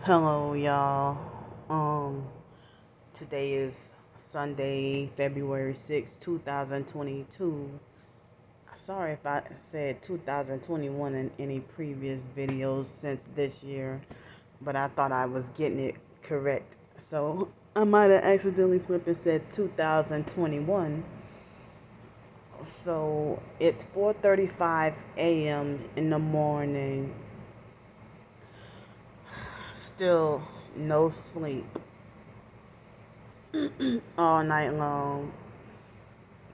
Hello, y'all. Um, Today is Sunday, February 6th, 2022. Sorry if I said 2021 in any previous videos since this year, but I thought I was getting it correct. So I might have accidentally slipped and said 2021. So it's 4:35 a.m. in the morning. Still no sleep all night long.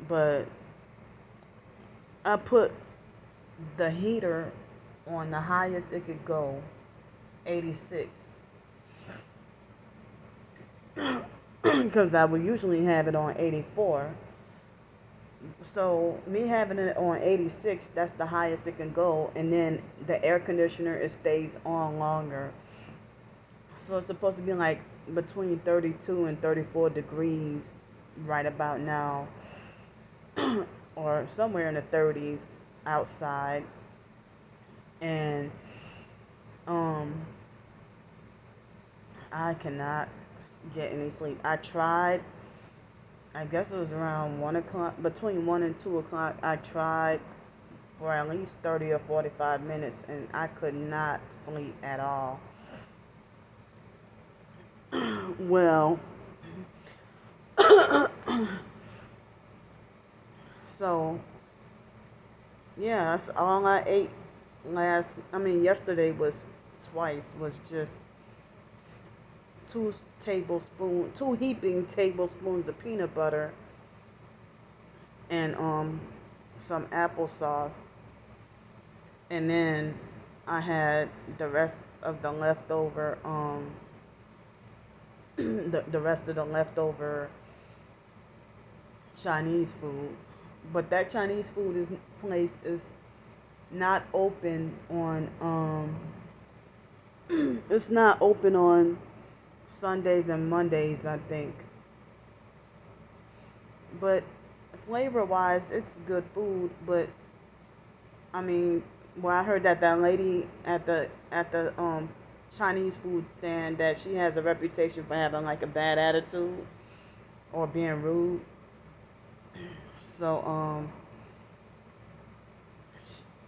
But I put the heater on the highest it could go, 86. Because I would usually have it on 84. So me having it on 86, that's the highest it can go. And then the air conditioner, it stays on longer. So it's supposed to be like between 32 and 34 degrees right about now. Or somewhere in the 30s outside. And um I cannot get any sleep. I tried, I guess it was around 1 o'clock, between 1 and 2 o'clock. I tried for at least 30 or 45 minutes and I could not sleep at all. Well, so yeah, that's all I ate yesterday was twice, was just two heaping tablespoons of peanut butter and some applesauce, and then I had the rest of the leftover the rest of the leftover Chinese food. But that Chinese food is place is not open on it's not open on Sundays and Mondays, I think. But flavor wise, it's good food. But I mean, well, I heard that lady at the Chinese food stand, that she has a reputation for having like a bad attitude or being rude. So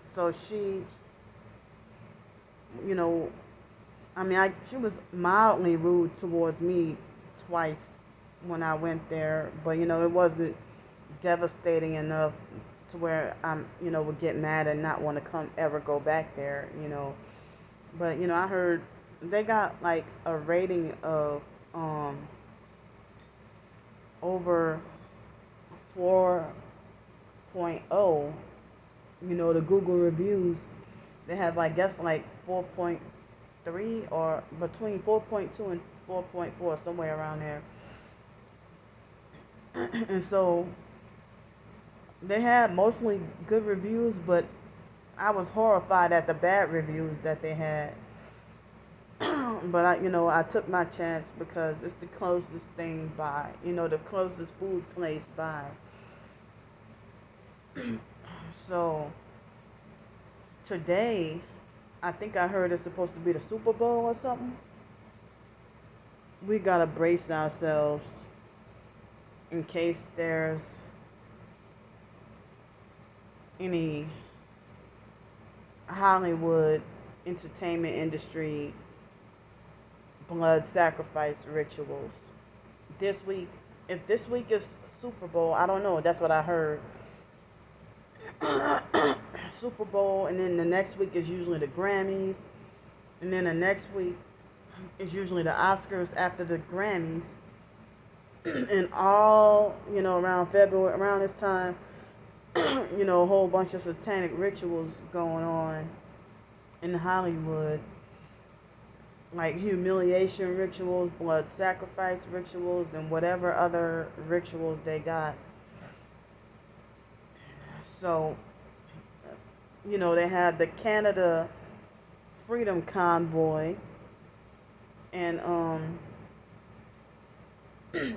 so she, you know, she was mildly rude towards me twice when I went there, but it wasn't devastating enough to where would get mad and not want to go back there. But I heard they got like a rating of over 4.0. The Google reviews, they have, I guess, like 4.3, or between 4.2 and 4.4, somewhere around there. And so they had mostly good reviews, but I was horrified at the bad reviews that they had. But I took my chance because it's the closest thing by, the closest food place by. So today, I think I heard it's supposed to be the Super Bowl or something. We gotta brace ourselves in case there's any Hollywood entertainment industry blood sacrifice rituals this week. If this week is Super Bowl, I don't know. That's what I heard. Super Bowl, and then the next week is usually the Grammys, and then the next week is usually the Oscars after the Grammys. And all, around February, around this time, a whole bunch of satanic rituals going on in Hollywood, like humiliation rituals, blood sacrifice rituals, and whatever other rituals they got. So, they had the Canada Freedom Convoy, and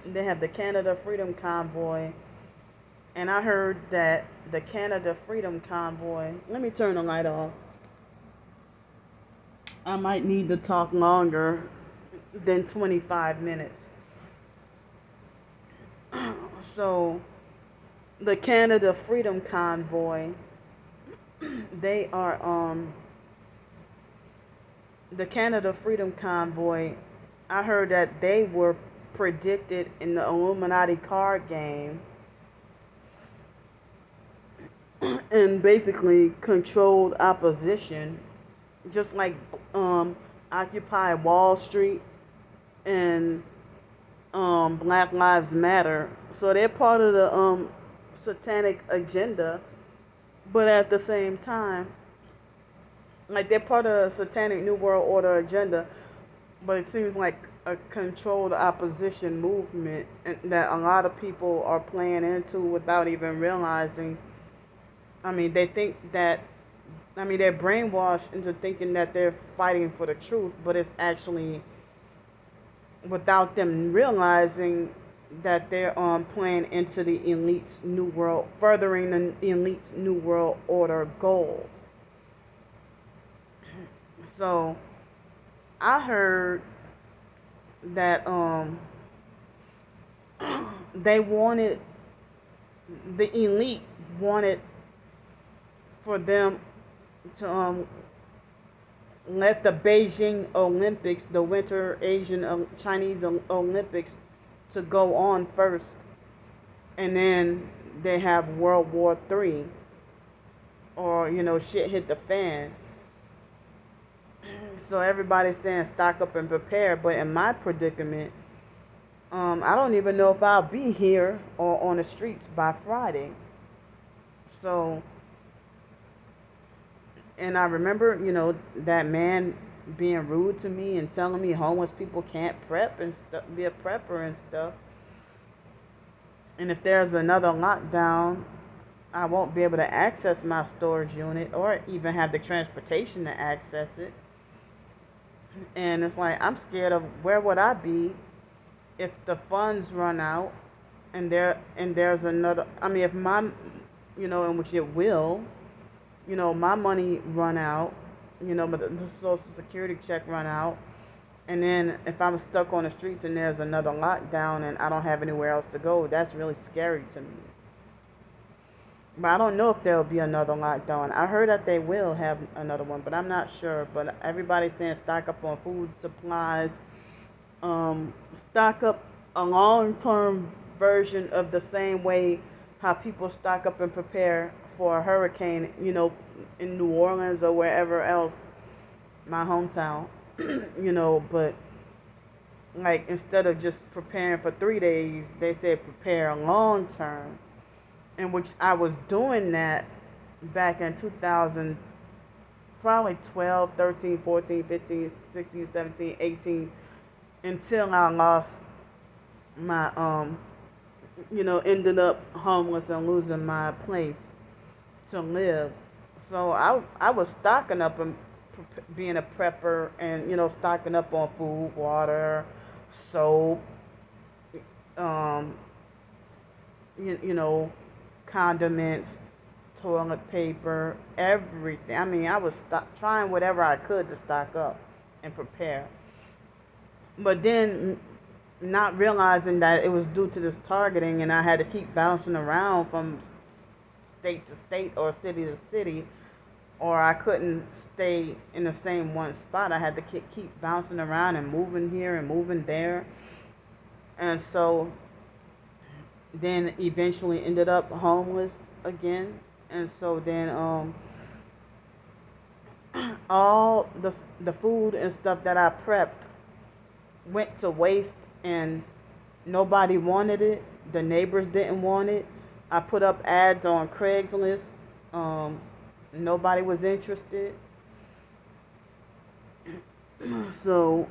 they have the Canada Freedom Convoy, and I heard that the Canada Freedom Convoy, let me turn the light off. I might need to talk longer than 25 minutes. So, the Canada Freedom Convoy, they are the Canada Freedom Convoy. I heard that they were predicted in the Illuminati card game and basically controlled opposition, just like Occupy Wall Street and Black Lives Matter. So they're part of the satanic agenda, but at the same time, like they're part of the satanic New World Order agenda, but it seems like a controlled opposition movement that a lot of people are playing into without even realizing. I mean, they think that, I mean, they're brainwashed into thinking that they're fighting for the truth, but it's actually without them realizing that they're playing into the elite's new world, furthering the elite's new world order goals. So I heard that they wanted, the elite wanted for them to let the Beijing Olympics, the Winter Asian Chinese Olympics, to go on first, and then they have World War III, or shit hit the fan. So everybody's saying stock up and prepare, but in my predicament, I don't even know if I'll be here or on the streets by Friday. So, and I remember, that man being rude to me and telling me homeless people can't prep and stuff, be a prepper and stuff. And if there's another lockdown, I won't be able to access my storage unit or even have the transportation to access it. And it's like, I'm scared of where would I be if the funds run out and there's another, I mean, if my, in which it will, my money run out, the social security check run out, and then if I'm stuck on the streets and there's another lockdown and I don't have anywhere else to go, that's really scary to me. But I don't know if there'll be another lockdown. I heard that they will have another one, but I'm not sure. But everybody's saying stock up on food supplies, stock up a long-term version of the same way how people stock up and prepare for a hurricane, in New Orleans or wherever else, my hometown, but like instead of just preparing for 3 days, they said prepare long term, in which I was doing that back in 2000, probably 12, 13, 14, 15, 16, 17, 18, until I lost my, ended up homeless and losing my place to live. So I was stocking up and being a prepper and, stocking up on food, water, soap, um, condiments, toilet paper, everything. I mean, I was trying whatever I could to stock up and prepare. But then not realizing that it was due to this targeting and I had to keep bouncing around from state to state or city to city, or I couldn't stay in the same one spot. I had to keep bouncing around and moving here and moving there. And so then eventually ended up homeless again. And so then all the food and stuff that I prepped went to waste and nobody wanted it. The neighbors didn't want it. I put up ads on Craigslist. Nobody was interested. So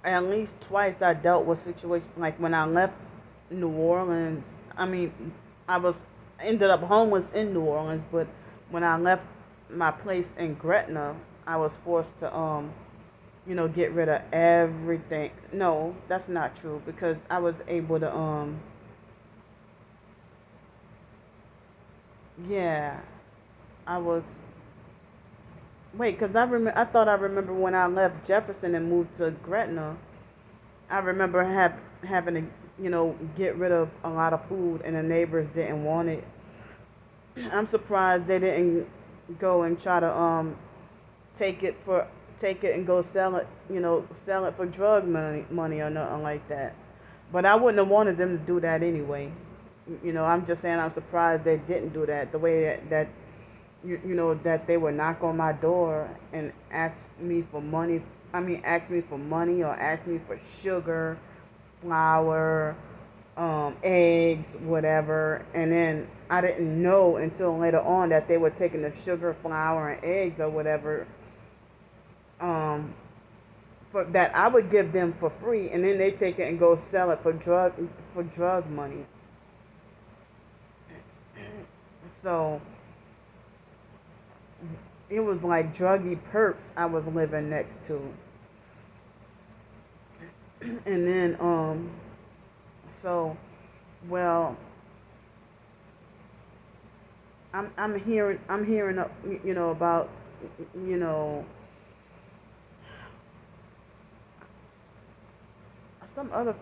at least twice I dealt with situations like when I left New Orleans. I mean, ended up homeless in New Orleans, but when I left my place in Gretna, I was forced to get rid of everything. No, that's not true, because I was able to yeah. I was wait, cause I thought I remember when I left Jefferson and moved to Gretna. I remember having to get rid of a lot of food, and the neighbors didn't want it. I'm surprised they didn't go and try to take it for take it and go sell it, sell it for drug money or nothing like that. But I wouldn't have wanted them to do that anyway. I'm just saying I'm surprised they didn't do that. The way that that they would knock on my door and ask me for money. I mean, ask me for money or ask me for sugar, flour, eggs, whatever. And then I didn't know until later on that they were taking the sugar, flour, and eggs or whatever, for that I would give them for free, and then they take it and go sell it for drug money. So it was like druggy perps I was living next to. And then so well I'm hearing about you know a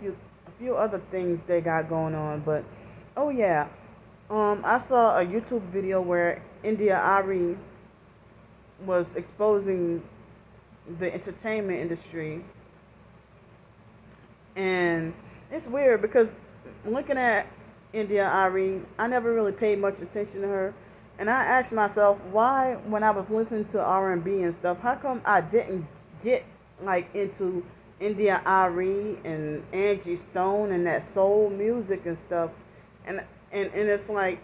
few other things they got going on. But oh yeah, I saw a YouTube video where India Ari was exposing the entertainment industry. And it's weird because looking at India Ari, I never really paid much attention to her. And I asked myself why, when I was listening to R&B and stuff, how come I didn't get like into India Ari and Angie Stone and that soul music and stuff. And it's like,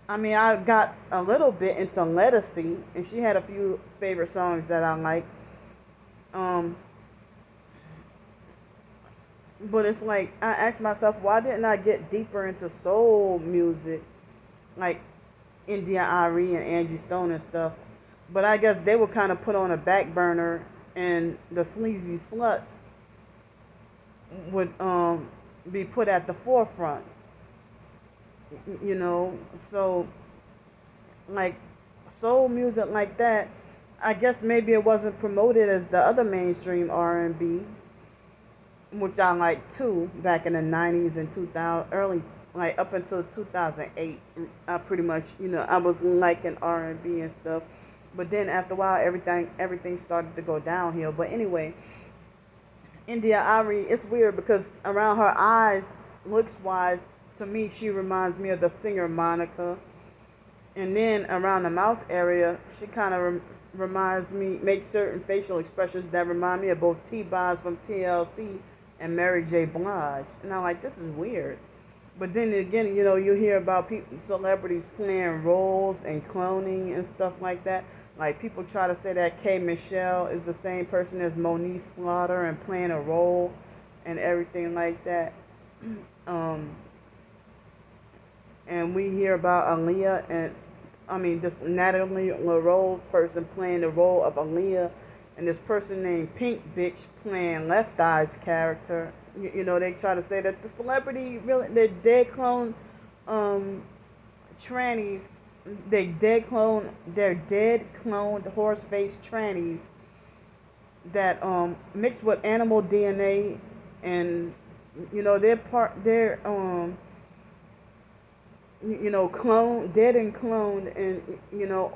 I mean, I got a little bit into Lettucey, and she had a few favorite songs that I like. Um, but it's like I asked myself, why didn't I get deeper into soul music, like India Ari and Angie Stone and stuff? But I guess they were kind of put on a back burner, and the sleazy sluts would be put at the forefront. So like soul music like that, I guess maybe it wasn't promoted as the other mainstream R&B, which I like too. Back in the 90s and 2000, early, like up until 2008, I pretty much I was liking R&B and stuff. But then after a while, everything started to go downhill. But anyway, India Ari, it's weird because around her eyes, looks wise, to me, she reminds me of the singer Monica. And then around the mouth area, she kind of reminds me, makes certain facial expressions that remind me of both T-Boz from TLC and Mary J. Blige. And I'm like, this is weird. But then again, you hear about celebrities playing roles and cloning and stuff like that. Like people try to say that K. Michelle is the same person as Monique Slaughter and playing a role and everything like that. And we hear about Aaliyah this Natalie LaRose person playing the role of Aaliyah, and this person named Pink Bitch playing Left Eye's character. They try to say that the celebrity really, they're dead clone trannies. They're dead cloned horse faced trannies that mixed with animal DNA, and they're dead and cloned, and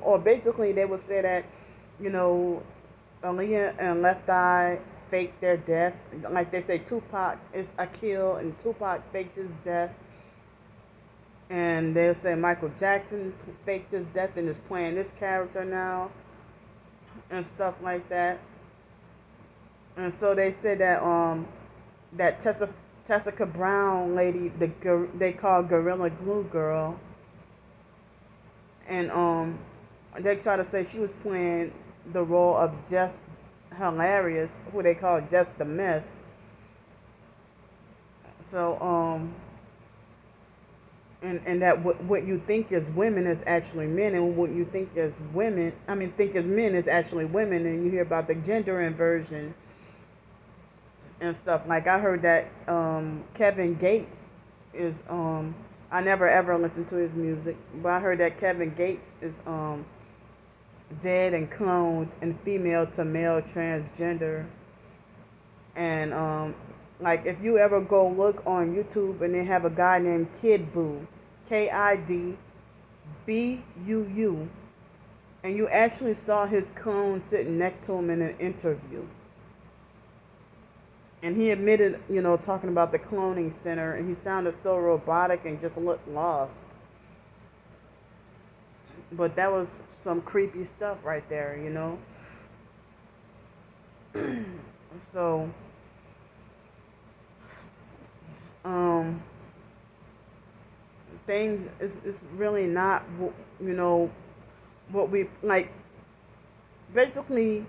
or basically they would say that Aaliyah and Left Eye faked their deaths. Like they say, Tupac is a kill and Tupac faked his death, and they'll say Michael Jackson faked his death and is playing this character now, and stuff like that. And so they said that that Tessica Brown lady, they call Gorilla Glue Girl, and they try to say she was playing the role of Just Hilarious, who they call Just the Mess. So and that what you think is women is actually men, and what you think is men is actually women, and you hear about the gender inversion and stuff. Like I heard that Kevin Gates is I never ever listened to his music, but I heard that Kevin Gates is dead and cloned and female to male transgender. And like if you ever go look on YouTube and they have a guy named Kid Boo, KIDBUU, and you actually saw his clone sitting next to him in an interview. And he admitted, talking about the cloning center, and he sounded so robotic and just looked lost. But that was some creepy stuff right there, So, things is really not, what we like. Basically,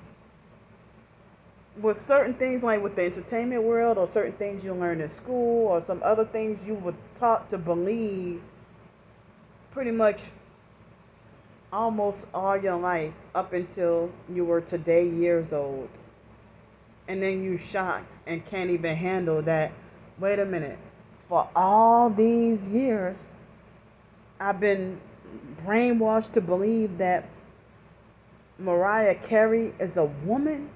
with certain things, like with the entertainment world, or certain things you learn in school, or some other things you were taught to believe pretty much almost all your life up until you were today years old. And then you shocked and can't even handle that. Wait a minute. For all these years, I've been brainwashed to believe that Mariah Carey is a woman.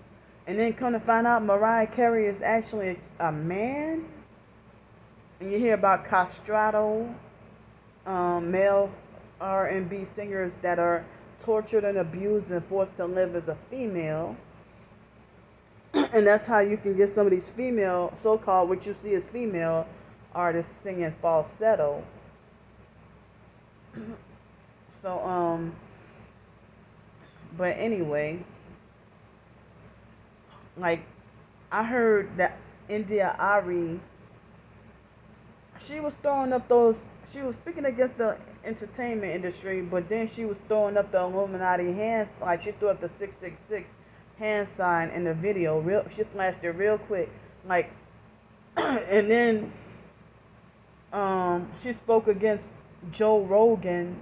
And then come to find out Mariah Carey is actually a man. And you hear about castrato, male R&B singers that are tortured and abused and forced to live as a female. And that's how you can get some of these female, so-called, what you see as female artists singing falsetto. So, but anyway, like, I heard that India Ari, she was speaking against the entertainment industry, but then she was throwing up the Illuminati hands, like she threw up the 666 hand sign in the video. She flashed it real quick, like, and then she spoke against Joe Rogan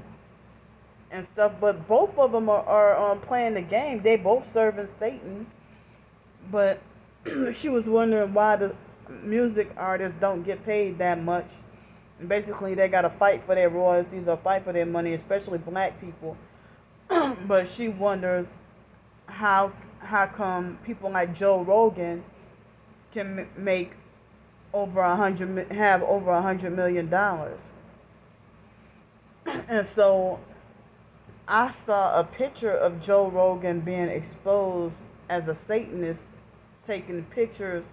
and stuff. But both of them are playing the game. They both serving Satan. But she was wondering why the music artists don't get paid that much. And basically, they got to fight for their royalties or fight for their money, especially black people. But she wonders how come people like Joe Rogan can make have over $100 million. And so I saw a picture of Joe Rogan being exposed as a Satanist, taking pictures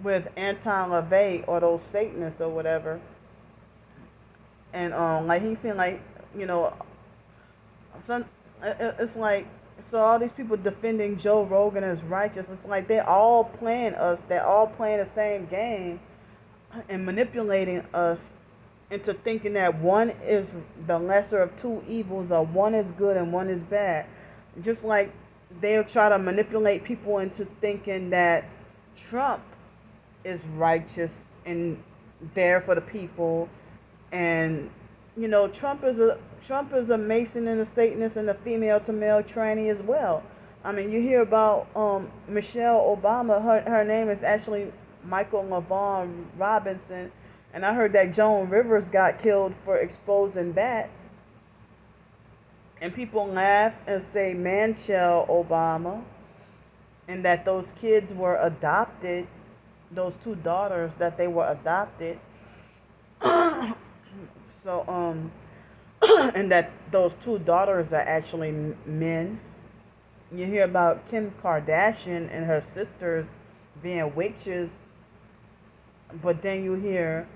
with Anton LaVey or those Satanists or whatever. And like he seemed like, it's like, so all these people defending Joe Rogan as righteous, it's like they're all playing us. They're all playing the same game and manipulating us into thinking that one is the lesser of two evils, or one is good and one is bad. Just like they'll try to manipulate people into thinking that Trump is righteous and there for the people, and Trump is a Mason and a Satanist and a female to male tranny as well. I mean, you hear about Michelle Obama. Her name is actually Michael LaVaughn Robinson, and I heard that Joan Rivers got killed for exposing that. And people laugh and say Manchelle Obama, and that those kids were adopted, those two daughters, that they were adopted. So, and that those two daughters are actually men. You hear about Kim Kardashian and her sisters being witches, but then you hear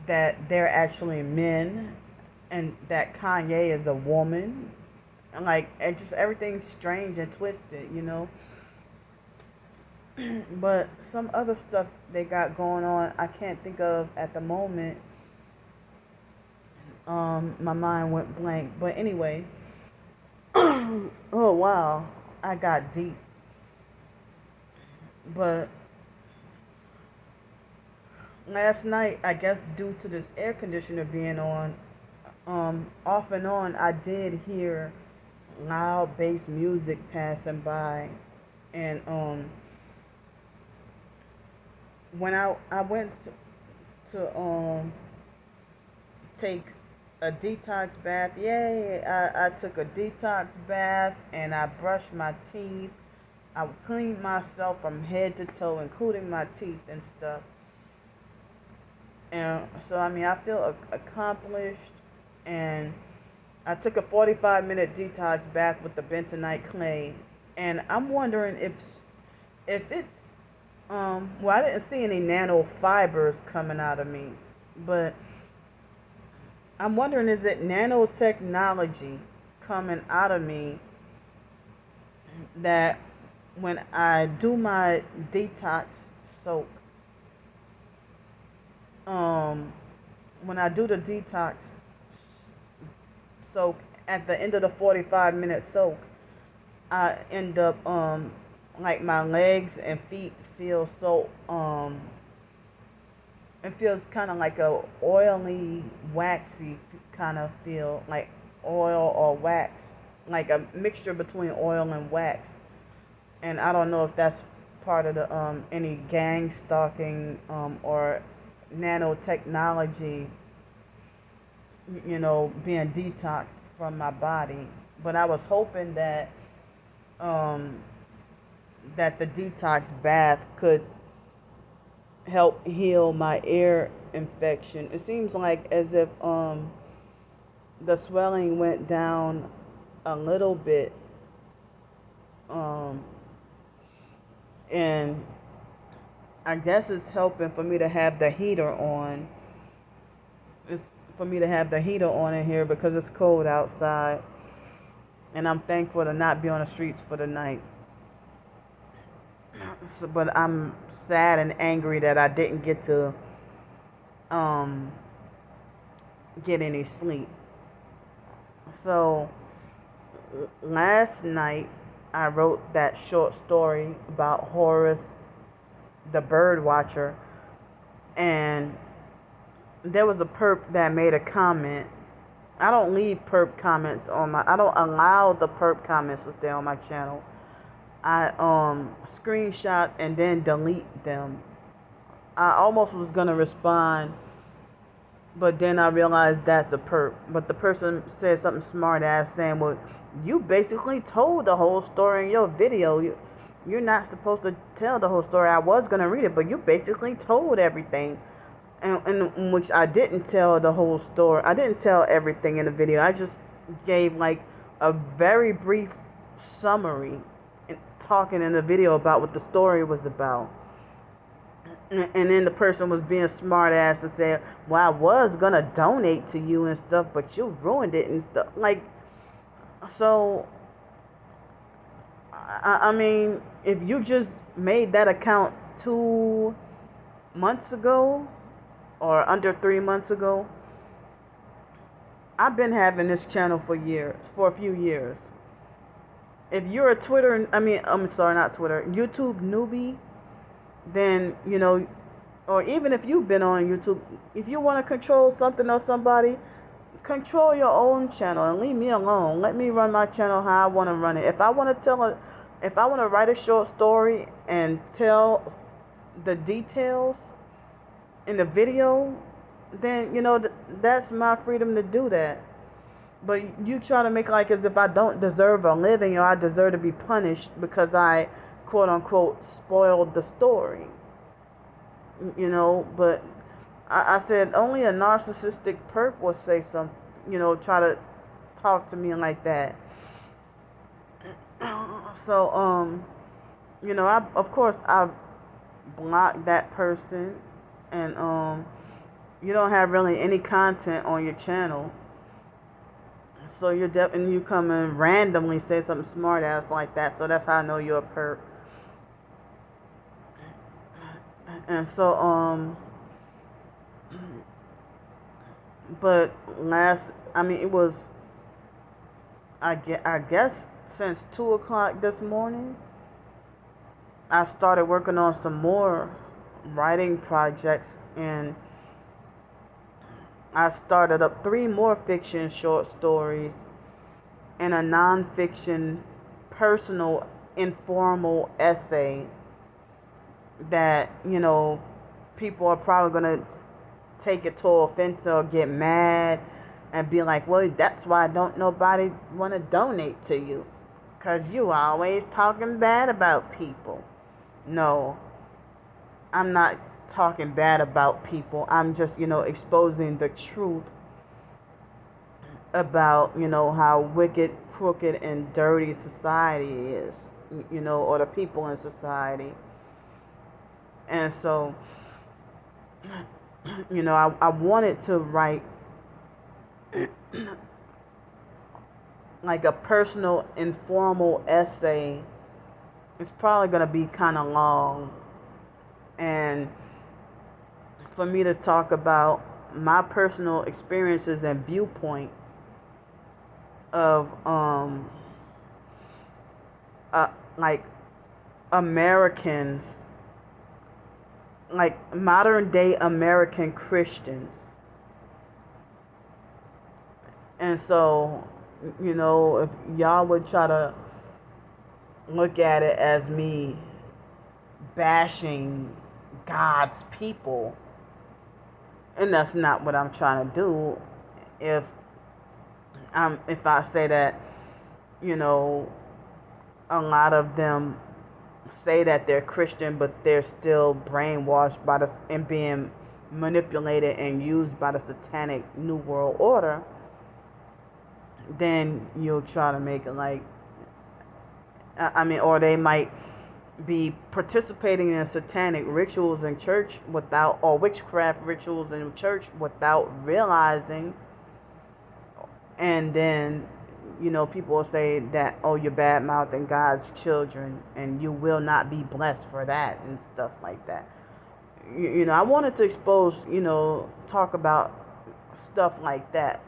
that they're actually men, and that Kanye is a woman. And like, and just everything's strange and twisted, But some other stuff they got going on, I can't think of at the moment. My mind went blank. But anyway, oh wow, I got deep. But last night, I guess due to this air conditioner being on, off and on, I did hear loud bass music passing by. And when I went to take A detox bath. Yay. I took a detox bath and I brushed my teeth. I cleaned myself from head to toe, including my teeth and stuff. And so, I mean, I feel accomplished. And I took a 45-minute detox bath with the bentonite clay. And I'm wondering if it's, well, I didn't see any nanofibers coming out of me. But I'm wondering, is it nanotechnology coming out of me that when I do my detox soak, um, when I do the detox soak at the end of the 45-minute soak, I end up like my legs and feet feel so it feels kind of like a oily, waxy kind of feel, like oil or wax, like a mixture between oil and wax. And I don't know if that's part of the any gang stalking or nanotechnology, being detoxed from my body. But I was hoping that um, that the detox bath could help heal my ear infection. It seems like as if the swelling went down a little bit, um, and I guess it's helping for me to have the heater on. It's for me to have the heater on in here because it's cold outside, and I'm thankful to not be on the streets for the night. So, but I'm sad and angry that I didn't get to um, get any sleep. So last night I wrote that short story about Horace the bird watcher, and there was a perp that made a comment. I don't leave perp comments on my, I don't allow the perp comments to stay on my channel. I screenshot and then delete them. I almost was gonna respond, but then I realized that's a perp. But the person said something smart ass saying, well, you basically told the whole story in your video. You're not supposed to tell the whole story. I was gonna read it, but you basically told everything. And in which I didn't tell the whole story. I didn't tell everything in the video. I just gave like a very brief summary talking in the video about what the story was about. And then the person was being smart ass and said, well, I was gonna donate to you and stuff, but you ruined it and stuff. Like, so I mean, if you just made that account 2 months ago or under 3 months ago, I've been having this channel for a few years. If you're a YouTube newbie, then, or even if you've been on YouTube, if you want to control something or somebody, control your own channel and leave me alone. Let me run my channel how I want to run it. If I want to write a short story and tell the details in the video, then, that's my freedom to do that. But you try to make like as if I don't deserve a living or I deserve to be punished because I, quote unquote, spoiled the story. But I said only a narcissistic perp will say something, try to talk to me like that. So, I blocked that person, and you don't have really any content on your channel. So and you come and randomly say something smart ass like that. So that's how I know you're a perp. And so, but it was, I guess since 2 o'clock this morning, I started working on some more writing projects, and I started up 3 more fiction short stories and a nonfiction personal informal essay that, people are probably going to take it to offense or get mad and be like, well, that's why don't nobody want to donate to you, because you always talking bad about people. No, I'm not talking bad about people. I'm just, exposing the truth about, how wicked, crooked, and dirty society is, or the people in society. And so, I wanted to write like a personal, informal essay. It's probably going to be kind of long. And for me to talk about my personal experiences and viewpoint of like Americans, like modern day American Christians. And so, if y'all would try to look at it as me bashing God's people, and that's not what I'm trying to do. If I say that, a lot of them say that they're Christian, but they're still brainwashed by the and being manipulated and used by the satanic New World Order, then you'll try to make it like, or they might be participating in satanic rituals in church without, or witchcraft rituals in church without realizing. And then, people will say that, oh, you're bad mouthing God's children and you will not be blessed for that and stuff like that. I wanted to expose, talk about stuff like that,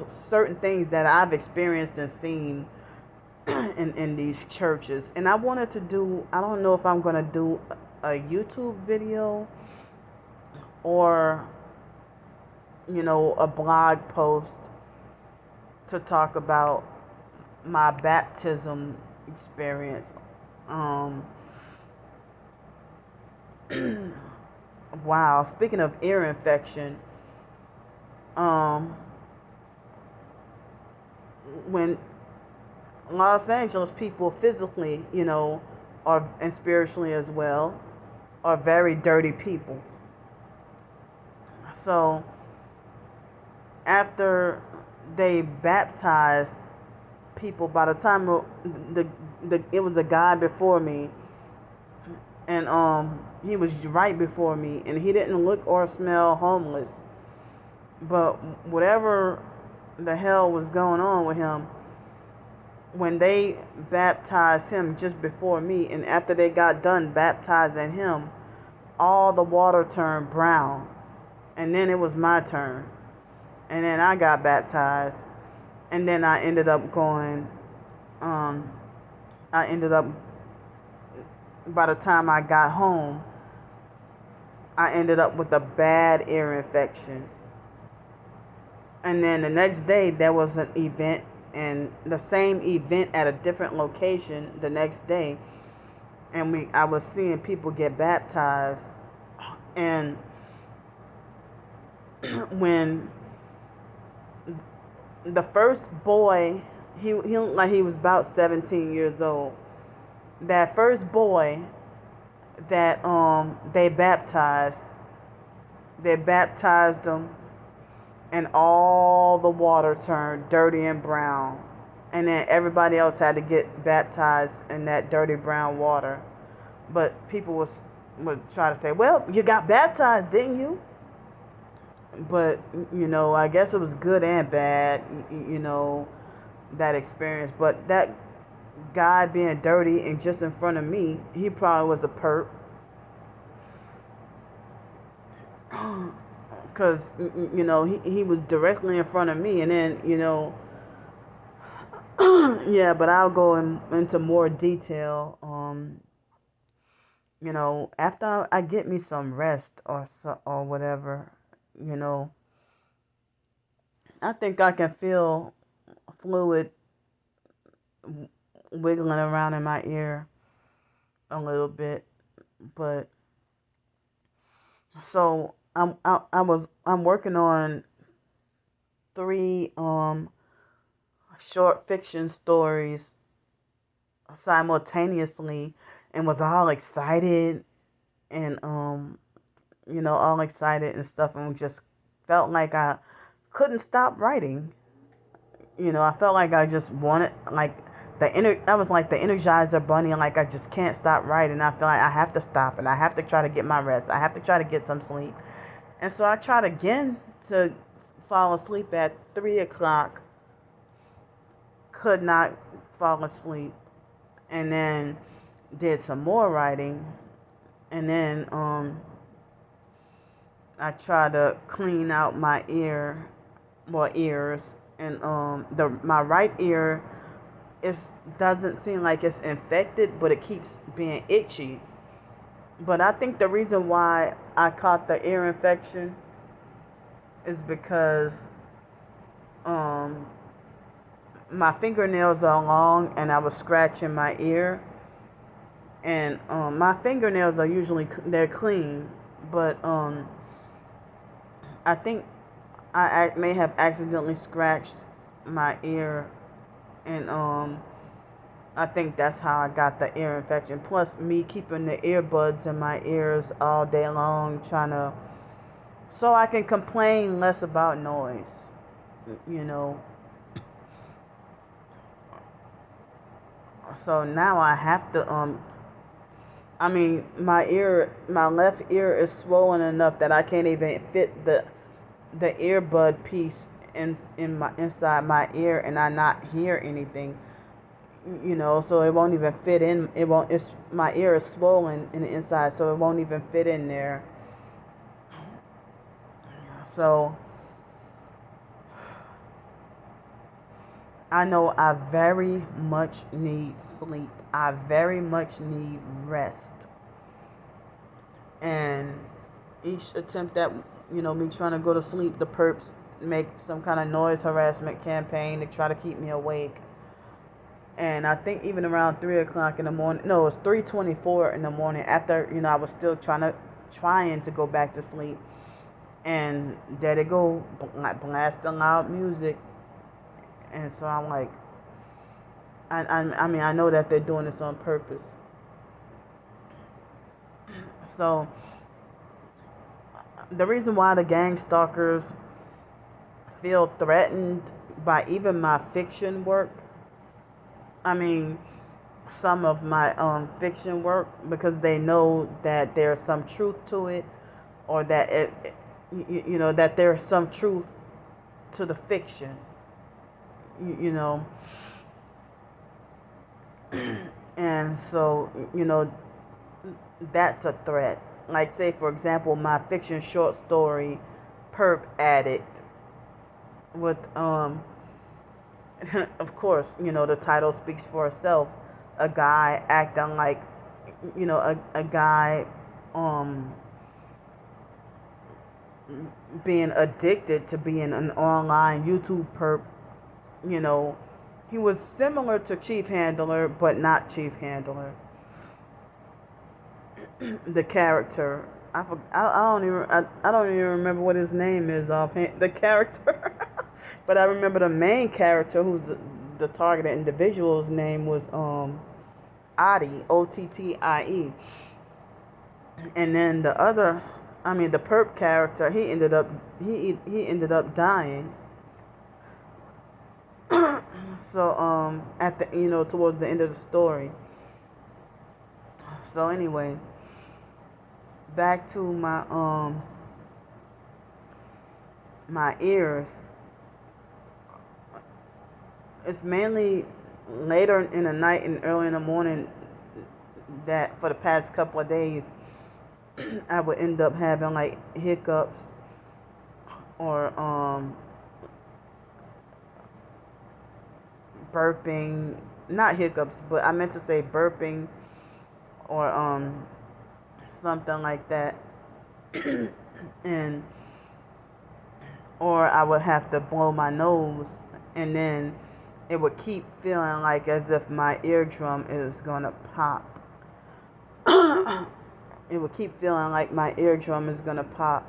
certain things that I've experienced and seen in these churches. And I wanted to do, I don't know if I'm going to do a YouTube video or, a blog post to talk about my baptism experience. Wow, speaking of ear infection, when Los Angeles people physically, are, and spiritually as well, are very dirty people. So after they baptized people, by the time it was a guy before me, and he was right before me, and he didn't look or smell homeless, but whatever the hell was going on with him, when they baptized him just before me, and after they got done baptizing him, all the water turned brown. And then it was my turn, and then I got baptized, and then I ended up by the time I got home, I ended up with a bad ear infection. And then the next day there was an event, and the same event at a different location the next day, and I was seeing people get baptized. And when the first boy, he looked like he was about 17 years old. That first boy that they baptized him, and all the water turned dirty and brown, and then everybody else had to get baptized in that dirty brown water. But people would try to say, well, you got baptized, didn't you? But I guess it was good and bad, that experience. But that guy being dirty and just in front of me, he probably was a perp. Because, he was directly in front of me. And then, yeah, but I'll go into more detail, after I get me some rest or whatever, I think I can feel fluid wiggling around in my ear a little bit. But so I'm working on three short fiction stories simultaneously and was all excited and all excited and stuff, and just felt like I couldn't stop writing. I felt like I just wanted, like, I was like the Energizer Bunny, and like I just can't stop writing. I feel like I have to stop, and I have to try to get my rest. I have to try to get some sleep. And so I tried again to fall asleep at 3 o'clock. Could not fall asleep. And then did some more writing. And then I tried to clean out my ears, and my right ear doesn't seem like it's infected, but it keeps being itchy. But I think the reason why I caught the ear infection is because um, my fingernails are long, and I was scratching my ear. And my fingernails are usually they're clean, but I think I may have accidentally scratched my ear, and I think that's how I got the ear infection. Plus, me keeping the earbuds in my ears all day long, so I can complain less about noise. You know. So now I have to my left ear is swollen enough that I can't even fit the earbud piece inside my ear, and I not hear anything. So it won't even fit in. It won't. It's My ear is swollen in the inside, so it won't even fit in there. So I know I very much need sleep. I very much need rest. And each attempt at, me trying to go to sleep, the perps make some kind of noise harassment campaign to try to keep me awake. And I think even around 3 o'clock in the morning, no, it was 3:24 in the morning, after, I was still trying to go back to sleep. And there they go, blasting loud music. And so I'm like, I know that they're doing this on purpose. So the reason why the gang stalkers feel threatened by even my fiction work, some of my fiction work, because they know that there's some truth to it, or that that there's some truth to the fiction. you know and so that's a threat. Like, say for example, my fiction short story Perp Addict, with of course, the title speaks for itself. A guy acting like, a guy being addicted to being an online YouTube perp. He was similar to Chief Handler, but not Chief Handler. The character, I don't even remember what his name is offhand. The character, but I remember the main character, who's the targeted individual's name was Ottie, Ottie. And then the other, the perp character, he ended up dying. So at the towards the end of the story. So anyway, back to my ears. It's mainly later in the night and early in the morning that, for the past couple of days, I would end up having like hiccups, or burping. Not hiccups, but I meant to say burping, or something like that. and or I would have to blow my nose, and then it would keep feeling like as if my eardrum is gonna pop. It would keep feeling like my eardrum is gonna pop.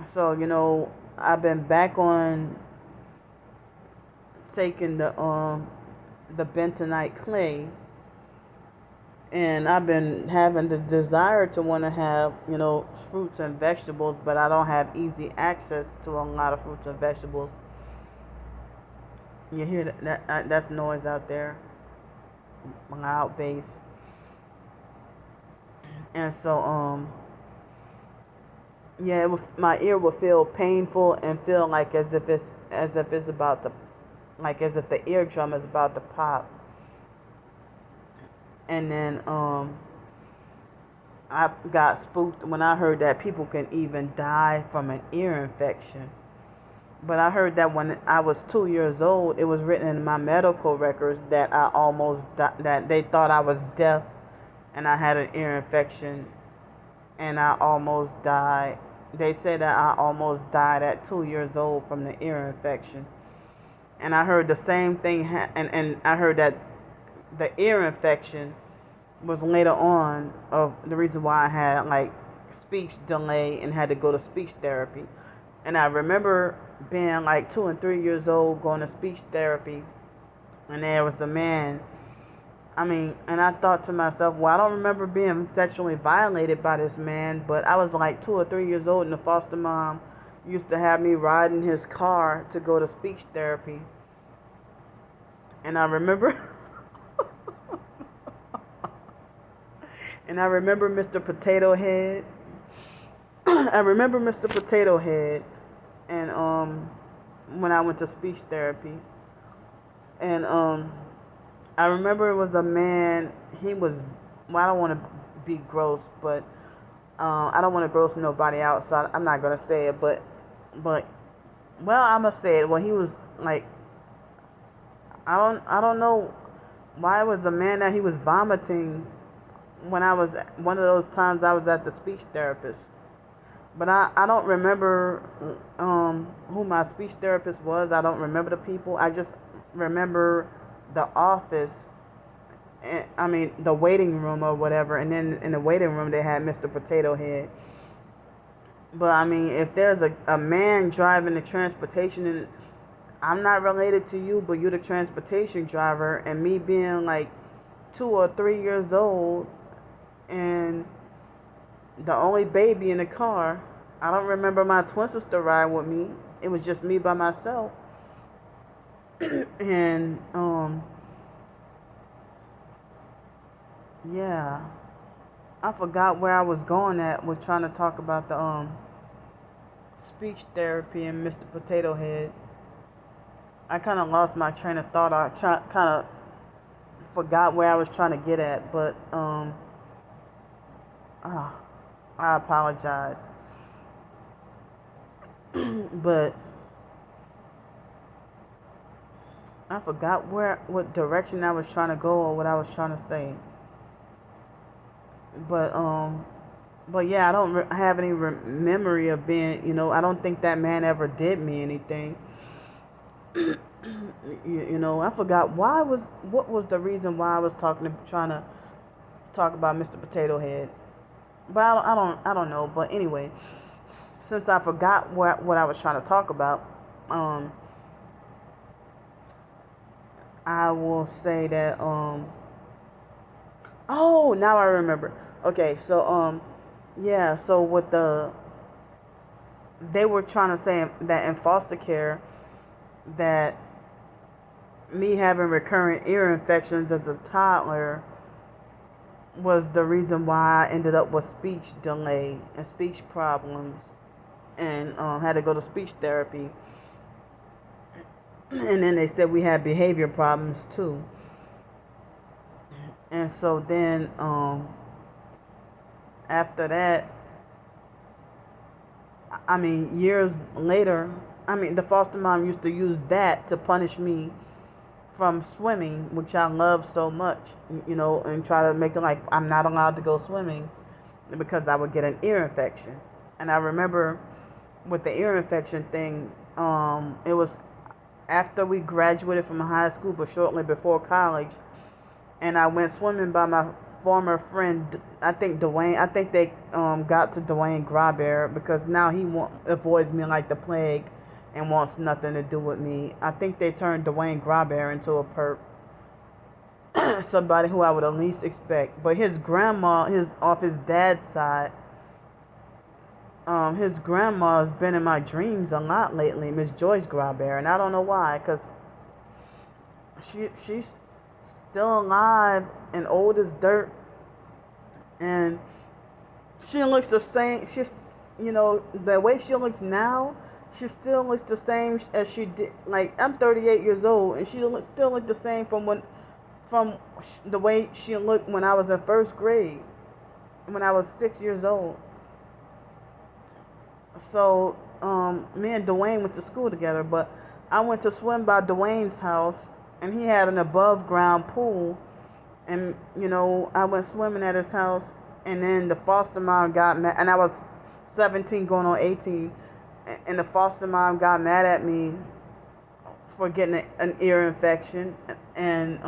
So I've been back on taking the bentonite clay, and I've been having the desire to want to have, fruits and vegetables, but I don't have easy access to a lot of fruits and vegetables. You hear that's noise out there, loud bass. And so yeah, my ear will feel painful and feel like as if it's about to, like as if the eardrum is about to pop. And then I got spooked when I heard that people can even die from an ear infection. But I heard that when I was 2 years old, it was written in my medical records that I almost that they thought I was deaf, and I had an ear infection, and I almost died. They said that I almost died at 2 years old from the ear infection. And I heard the same thing, and I heard that the ear infection was later on of the reason why I had like speech delay and had to go to speech therapy. And I remember being like 2 and 3 years old going to speech therapy, and there was a man. And I thought to myself, well, I don't remember being sexually violated by this man, but I was like 2 or 3 years old, and the foster mom used to have me ride in his car to go to speech therapy. And I remember, and I remember Mr. Potato Head. I remember Mr. Potato Head, and when I went to speech therapy, and I remember it was a man. He was, well, I don't want to be gross, but I don't want to gross nobody out, so I'm not gonna say it. But well, I'm gonna say it. Well, he was like, I don't know why it was a man that he was vomiting when I was one of those times I was at the speech therapist. But I don't remember who my speech therapist was. I don't remember the people. I just remember the office, the waiting room or whatever. And then in the waiting room, they had Mr. Potato Head. But if there's a man driving the transportation, and I'm not related to you, but you're the transportation driver, and me being like 2 or 3 years old, and the only baby in the car. I don't remember my twin sister ride with me. It was just me by myself. And yeah, I forgot where I was going at with trying to talk about the speech therapy and Mr. Potato Head. I kind of lost my train of thought. I kind of forgot where I was trying to get at, but I apologize. But I forgot what direction I was trying to go or what I was trying to say. But yeah, I don't have any memory of being, I don't think that man ever did me anything. I forgot what was the reason why I was trying to talk about Mr. Potato Head. But I don't know. But anyway, since I forgot what I was trying to talk about, I will say that oh, now I remember. Okay, so yeah, so they were trying to say that in foster care, that me having recurrent ear infections as a toddler was the reason why I ended up with speech delay and speech problems, and had to go to speech therapy. And then they said we had behavior problems too. And so then after that, years later, the foster mom used to use that to punish me from swimming, which I love so much, and try to make it like I'm not allowed to go swimming because I would get an ear infection. And I remember with the ear infection thing, it was after we graduated from high school, but shortly before college, and I went swimming by former friend, I think Dwayne, I think they got to Dwayne Grapre because now he avoids me like the plague and wants nothing to do with me. I think they turned Dwayne Grapre into a perp. Somebody who I would at least expect. But his grandma, off his dad's side, his grandma has been in my dreams a lot lately, Miss Joyce Grapre, and I don't know why, because she's still alive and old as dirt, and she looks the same. She's, the way she looks now, she still looks the same as she did. Like, I'm 38 years old, and she still look the same from the way she looked when I was in first grade, when I was 6 years old. So, me and Dwayne went to school together, but I went to swim by Dwayne's house, and he had an above ground pool. And, I went swimming at his house, and then the foster mom got mad, and I was 17 going on 18, and the foster mom got mad at me for getting an ear infection, and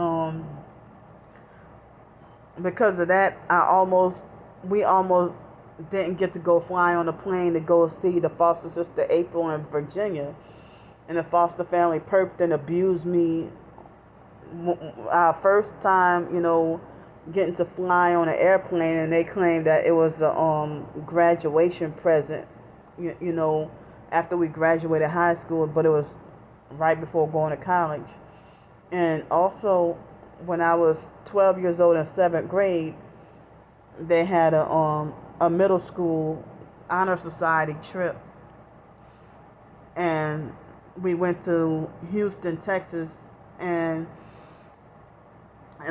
because of that, we almost didn't get to go fly on a plane to go see the foster sister April in Virginia. And the foster family perped and abused me. Our first time, getting to fly on an airplane, and they claimed that it was a graduation present, after we graduated high school, but it was right before going to college. And also, when I was 12 years old in 7th grade, they had a middle school honor society trip, and we went to Houston, Texas, and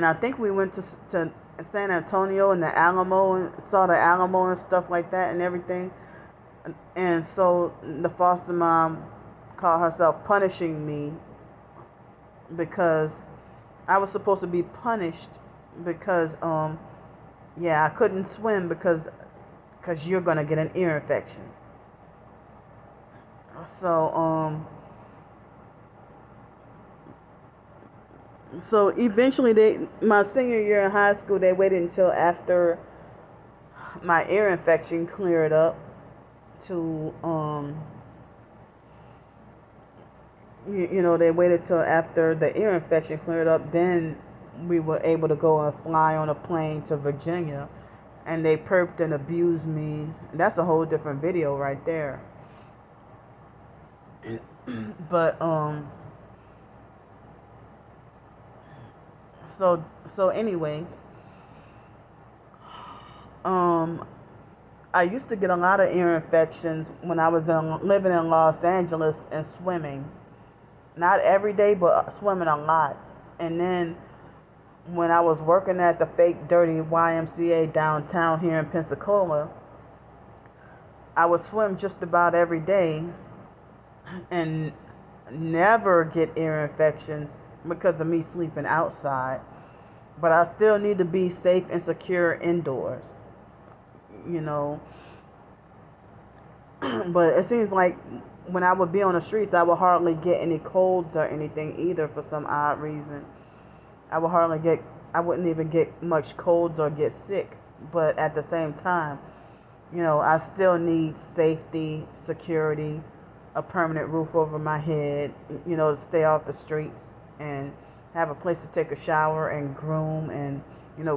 I think we went to San Antonio and the Alamo, and saw the Alamo and stuff like that and everything. And so the foster mom called herself punishing me because I was supposed to be punished because I couldn't swim because you're gonna get an ear infection. So eventually my senior year in high school, they waited until after my ear infection cleared up to they waited till after the ear infection cleared up, then we were able to go and fly on a plane to Virginia, and they perped and abused me. That's a whole different video right there. But so anyway, I used to get a lot of ear infections when I was living in Los Angeles and swimming. Not every day, but swimming a lot. And then when I was working at the fake dirty YMCA downtown here in Pensacola, I would swim just about every day and never get ear infections because of me sleeping outside. But I still need to be safe and secure indoors, But it seems like when I would be on the streets, I would hardly get any colds or anything either for some odd reason. I wouldn't even get much colds or get sick. But at the same time, I still need safety, security, a permanent roof over my head, to stay off the streets and have a place to take a shower and groom and,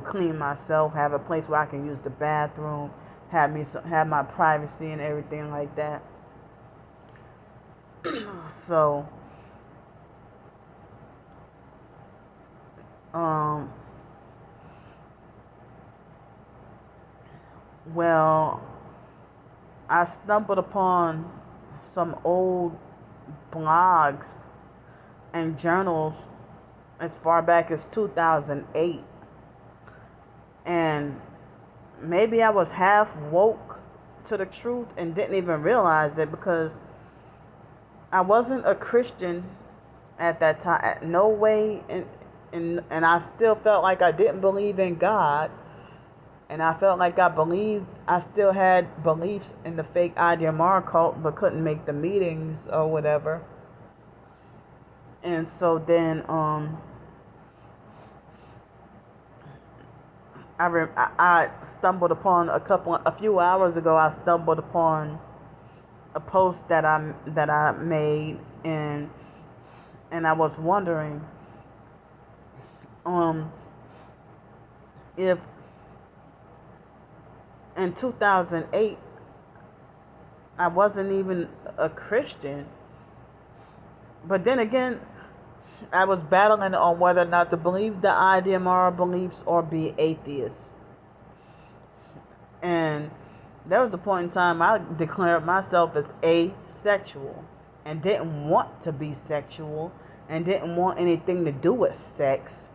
clean myself, have a place where I can use the bathroom, have my privacy and everything like that. So, well, I stumbled upon some old blogs and journals as far back as 2008. And maybe I was half woke to the truth and didn't even realize it, because I wasn't a Christian at that time. No way. And I still felt like I didn't believe in God. And I felt like I still had beliefs in the fake IDMR cult, but couldn't make the meetings or whatever. And so then, I stumbled upon a few hours ago. I stumbled upon a post that I made, and I was wondering, um, if in 2008 I wasn't even a Christian, but then again, I was battling on whether or not to believe the IDMR beliefs or be atheist. And there was a point in time I declared myself as asexual and didn't want to be sexual and didn't want anything to do with sex.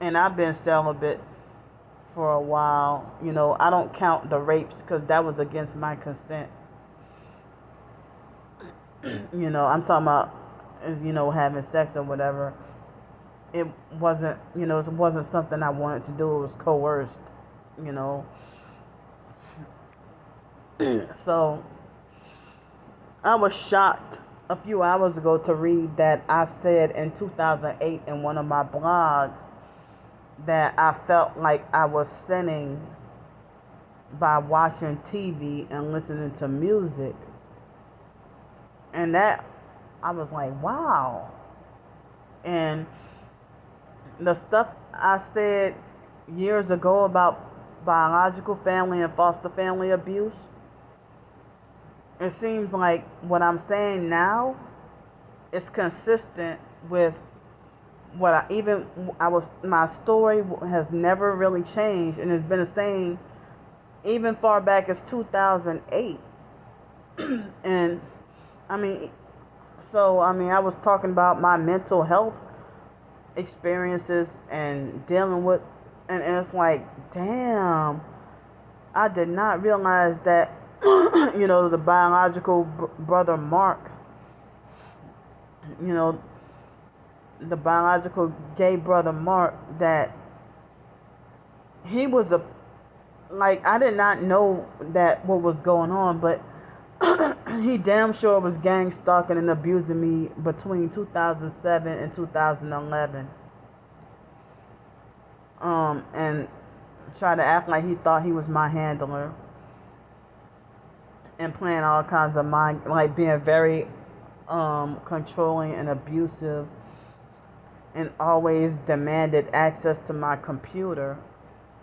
And I've been celibate for a while. I don't count the rapes because that was against my consent. I'm talking about, having sex or whatever. It wasn't something I wanted to do. It was coerced, you know. So I was shocked a few hours ago to read that I said in 2008 in one of my blogs that I felt like I was sinning by watching TV and listening to music. And that, I was like, wow. And the stuff I said years ago about biological family and foster family abuse, it seems like what I'm saying now is consistent with what my story has never really changed, and it's been the same even far back as 2008. And I was talking about my mental health experiences and dealing with, and it's like, damn, I did not realize that, the biological brother Mark, the biological gay brother Mark, that he was I did not know that what was going on, but he damn sure was gang stalking and abusing me between 2007 and 2011. And tried to act like he thought he was my handler and playing all kinds of mind, like being very controlling and abusive, and always demanded access to my computer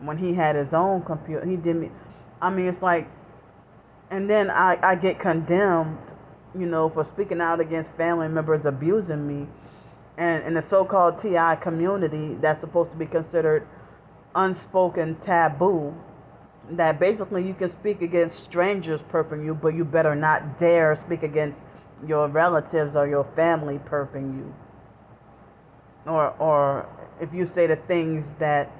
when he had his own computer. He did me. It's like, and then I get condemned, for speaking out against family members abusing me. And in the so-called TI community, that's supposed to be considered unspoken taboo, that basically you can speak against strangers perping you, but you better not dare speak against your relatives or your family perping you. Or if you say the things that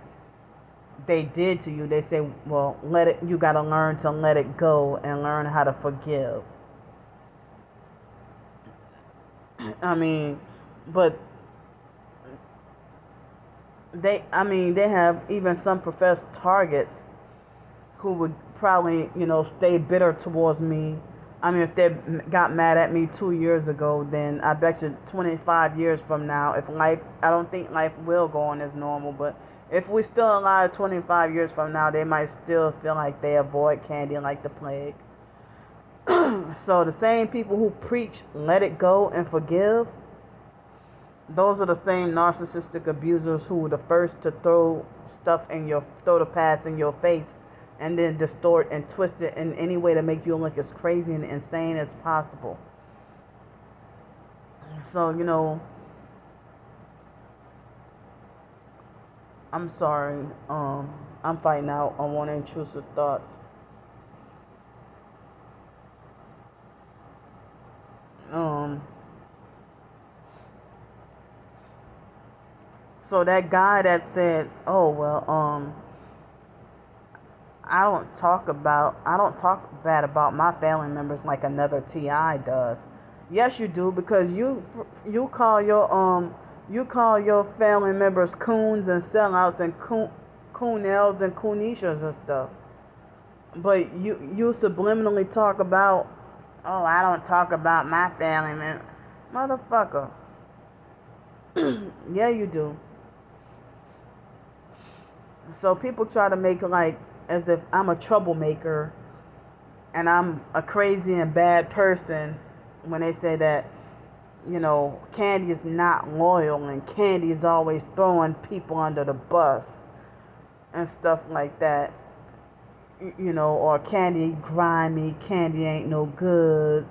they did to you, they say, well, you gotta learn to let it go and learn how to forgive. But they have even some professed targets who would probably, stay bitter towards me. If they got mad at me 2 years ago, then I bet you 25 years from now, I don't think life will go on as normal, but if we're still alive 25 years from now, they might still feel like they avoid Candy like the plague. So the same people who preach let it go and forgive, those are the same narcissistic abusers who were the first to throw the past in your face and then distort and twist it in any way to make you look as crazy and insane as possible. So, I'm sorry. I'm fighting out on one intrusive thoughts. So that guy that said, "Oh well, I don't talk bad about my family members like another TI does." Yes, you do, because you call your family members coons and sellouts and coonels and coonishas and stuff. But you subliminally talk about, oh, I don't talk about my family, man. Motherfucker. Yeah, you do. So people try to make it like as if I'm a troublemaker and I'm a crazy and bad person when they say that, Candy is not loyal and Candy is always throwing people under the bus and stuff like that. Or Candy grimy, Candy ain't no good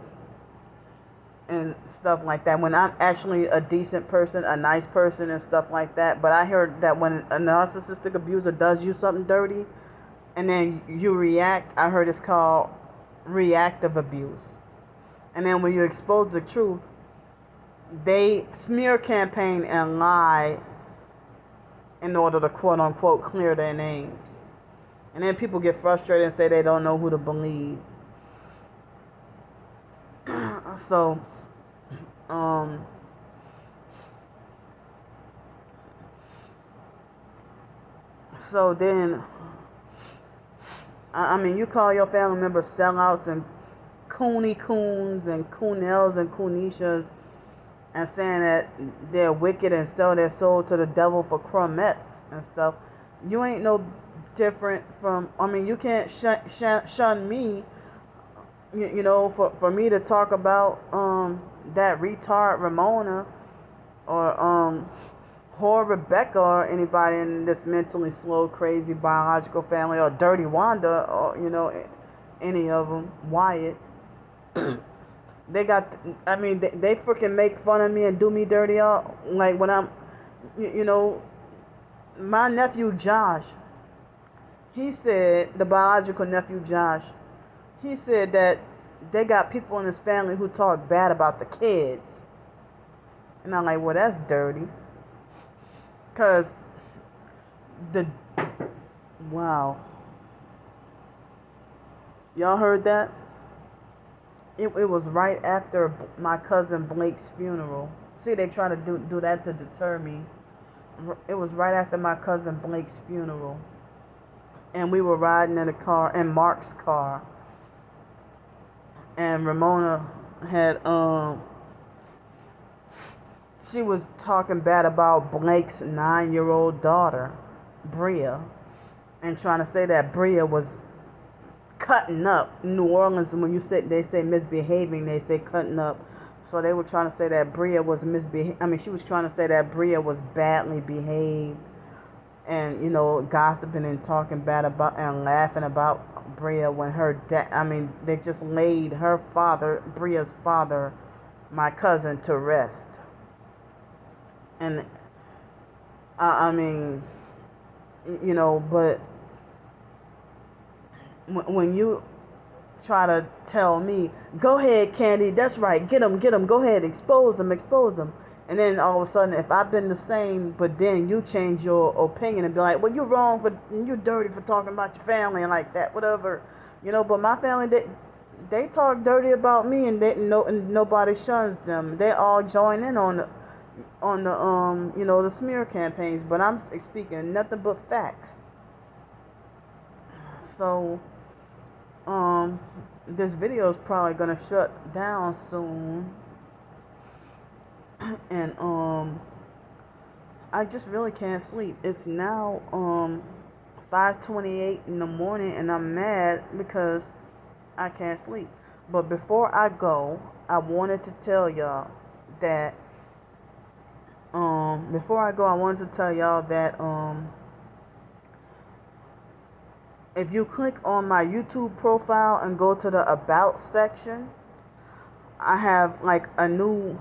and stuff like that. When I'm actually a decent person, a nice person and stuff like that. But I heard that when a narcissistic abuser does you something dirty and then you react, I heard it's called reactive abuse. And then when you expose the truth, they smear campaign and lie in order to quote unquote clear their names. And then people get frustrated and say they don't know who to believe. So, then, I mean, you call your family members sellouts and coons and coonels and coonishas and saying that they're wicked and sell their soul to the devil for crumbets and stuff. You ain't no different from, you can't shun me, for me to talk about that retard Ramona or whore Rebecca or anybody in this mentally slow, crazy biological family, or Dirty Wanda, or any of them, Wyatt. They freaking make fun of me and do me dirty, like when I'm, my nephew Josh, he said, the biological nephew Josh, he said that they got people in his family who talk bad about the kids. And I'm like, well, that's dirty. Because wow. Y'all heard that? It was right after my cousin Blake's funeral. See, they try to do that to deter me. It was right after my cousin Blake's funeral. And we were riding in Mark's car. And Ramona had, she was talking bad about Blake's 9-year-old daughter, Bria. And trying to say that Bria was cutting up. New Orleans, when they say misbehaving, they say cutting up. So they were trying to say that Bria was she was trying to say that Bria was badly behaved and, gossiping and talking bad about and laughing about Bria when her dad, they just laid her father, Bria's father, my cousin, to rest. And, but when you try to tell me, go ahead, Candy, that's right, get them, go ahead, expose them. And then all of a sudden, if I've been the same, but then you change your opinion and be like, well, you're wrong, you're dirty for talking about your family and like that, whatever. But my family, they talk dirty about me and nobody shuns them. They all join in on the the smear campaigns, but I'm speaking nothing but facts. So, this video is probably gonna shut down soon, and I just really can't sleep. It's now 5:28 in the morning, and I'm mad because I can't sleep. But before I go, I wanted to tell y'all that if you click on my YouTube profile and go to the About section, I have like a new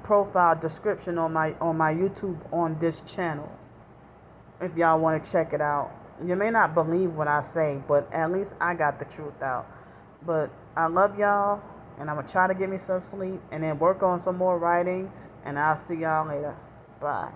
profile description on my YouTube on this channel. If y'all want to check it out. You may not believe what I say, but at least I got the truth out. But I love y'all, and I'm going to try to get me some sleep and then work on some more writing, and I'll see y'all later. Bye.